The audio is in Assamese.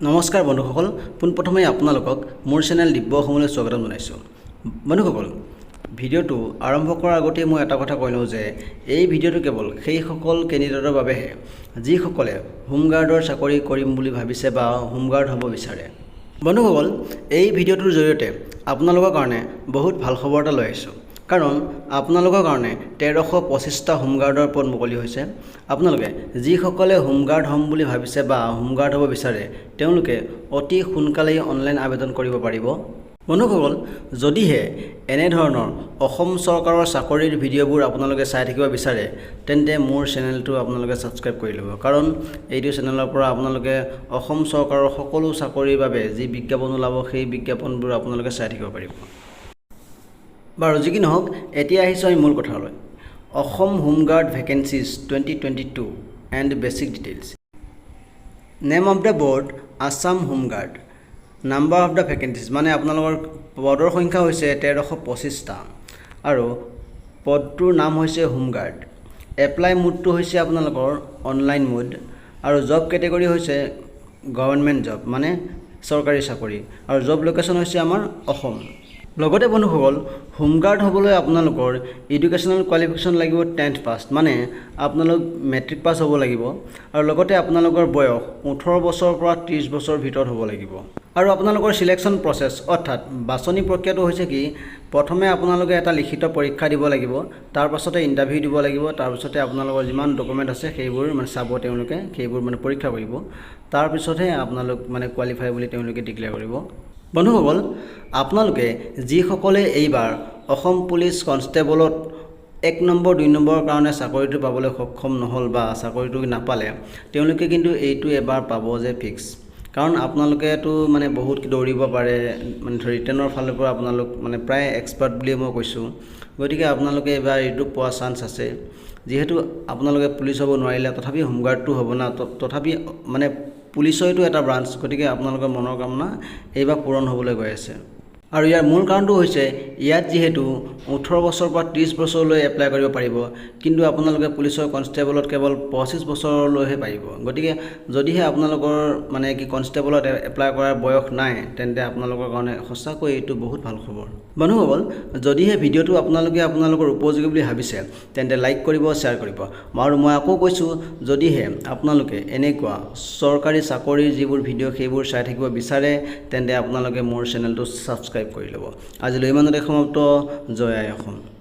নমস্কাৰ বন্ধুসকল, পোনপ্ৰথমে আপোনালোকক মোৰ চেনেল দিব্য অসমলৈ স্বাগতম জনাইছোঁ। বন্ধুসকল, ভিডিঅ'টো আৰম্ভ কৰাৰ আগতে মই এটা কথা কৈ লওঁ যে এই ভিডিঅ'টো কেৱল সেইসকল কেণ্ডিডেটৰ বাবেহে যিসকলে হোমগাৰ্ডৰ চাকৰি কৰিম বুলি ভাবিছে বা হোমগাৰ্ড হ'ব বিচাৰে। বন্ধুসকল, এই ভিডিঅ'টোৰ জৰিয়তে আপোনালোকৰ কাৰণে বহুত ভাল খবৰ এটা লৈ আহিছোঁ। কাৰণ আপোনালোকৰ কাৰণে 1325টা হোমগাৰ্ডৰ পদ মুকলি হৈছে। আপোনালোকে যিসকলে হোমগাৰ্ড হ'ম বুলি ভাবিছে বা হোমগাৰ্ড হ'ব বিচাৰে তেওঁলোকে অতি সোনকালেই অনলাইন আবেদন কৰিব পাৰিব। বন্ধুসকল, যদিহে এনেধৰণৰ অসম চৰকাৰৰ চাকৰিৰ ভিডিঅ'বোৰ আপোনালোকে চাই থাকিব বিচাৰে তেন্তে মোৰ চেনেলটো আপোনালোকে ছাবস্ক্ৰাইব কৰি ল'ব। কাৰণ এইটো চেনেলৰ পৰা আপোনালোকে অসম চৰকাৰৰ সকলো চাকৰিৰ বাবে যি বিজ্ঞাপন ওলাব সেই বিজ্ঞাপনবোৰ আপোনালোকে চাই থাকিব পাৰিব। বাৰু যি কি নহওক, এতিয়া আহিছোঁ আমি মূল কথালৈ। Assam home guard vacancies 2022 and basic details. Name of the board Assam home guard. Number of the vacancies মানে আপোনালোকৰ পদৰ সংখ্যা হৈছে 1325টা আৰু পদটোৰ নাম হৈছে হোমগাৰ্ড। এপ্লাই মোডটো হৈছে আপোনালোকৰ অনলাইন মোড আৰু জব কেটেগৰী হৈছে গভৰ্ণমেণ্ট জব মানে চৰকাৰী চাকৰি আৰু জব লোকেশ্যন হৈছে আমাৰ অসম। লগতে বন্ধুসকল, হোমগাৰ্ড হ'বলৈ আপোনালোকৰ এডুকেশ্যনেল কোৱালিফিকেশ্যন লাগিব 10th পাছ মানে আপোনালোক মেট্ৰিক পাছ হ'ব লাগিব আৰু লগতে আপোনালোকৰ বয়স 18 বছৰৰ পৰা 30 বছৰৰ ভিতৰত হ'ব লাগিব। আৰু আপোনালোকৰ চিলেকশ্যন প্ৰচেছ অৰ্থাৎ বাছনি প্ৰক্ৰিয়াটো হৈছে কি, প্ৰথমে আপোনালোকে এটা লিখিত পৰীক্ষা দিব লাগিব, তাৰ পাছতে ইণ্টাৰভিউ দিব লাগিব, তাৰপিছতে আপোনালোকৰ যিমান ডকুমেণ্ট আছে সেইবোৰ চাব তেওঁলোকে, সেইবোৰ পৰীক্ষা কৰিব, তাৰপিছতহে আপোনালোক কোৱালিফাই বুলি তেওঁলোকে ডিক্লেয়াৰ কৰিব। বন্ধুসকল, আপোনালোকে যিসকলে এইবাৰ অসম পুলিচ কনষ্টেবলত 1 নম্বৰ 2 নম্বৰৰ কাৰণে চাকৰিটো পাবলৈ সক্ষম নহ'ল বা চাকৰিটো নাপালে তেওঁলোকে কিন্তু এইটো এবাৰ পাব যে ফিক্স। কাৰণ আপোনালোকেতো বহুত দৌৰিব পাৰে, ৰিটেনৰ ফালৰ পৰা আপোনালোক প্ৰায় এক্সপাৰ্ট বুলিয়ে মই কৈছোঁ। গতিকে আপোনালোকে এইবাৰ এইটো পোৱা চান্স আছে। যিহেতু আপোনালোকে পুলিচ হ'ব নোৱাৰিলে তথাপি হোমগাৰ্ডটো হ'ব না, তথাপি পুলিচৰটো এটা ব্ৰাঞ্চ, গতিকে আপোনালোকৰ মনৰ কামনা এইবাৰ পূৰণ হ'বলৈ গৈ আছে। আৰু ইয়াৰ মূল কাৰণটো হৈছে ইয়াত যিহেতু 18 বছৰৰ পৰা 30 বছৰলৈ এপ্লাই কৰিব পাৰিব, কিন্তু আপোনালোকে পুলিচৰ কনষ্টেবলত কেৱল 25 বছৰলৈহে পাৰিব। গতিকে যদিহে আপোনালোকৰ কনষ্টেবলত এপ্লাই কৰাৰ বয়স নাই তেন্তে আপোনালোকৰ কাৰণে সঁচাকৈ এইটো বহুত ভাল খবৰ। বন্ধুসকল, যদিহে ভিডিঅ'টো আপোনালোকৰ উপযোগী বুলি ভাবিছে তেন্তে লাইক কৰিব, শ্বেয়াৰ কৰিব। আৰু মই আকৌ কৈছোঁ, যদিহে আপোনালোকে এনেকুৱা চৰকাৰী চাকৰিৰ যিবোৰ ভিডিঅ' সেইবোৰ চাই থাকিব বিচাৰে তেন্তে আপোনালোকে মোৰ চেনেলটো ছাবস্ক্ৰাইব কৰি ল'ব। আজিলৈ ইমানতে সমাপ্ত। জয় আই অসম।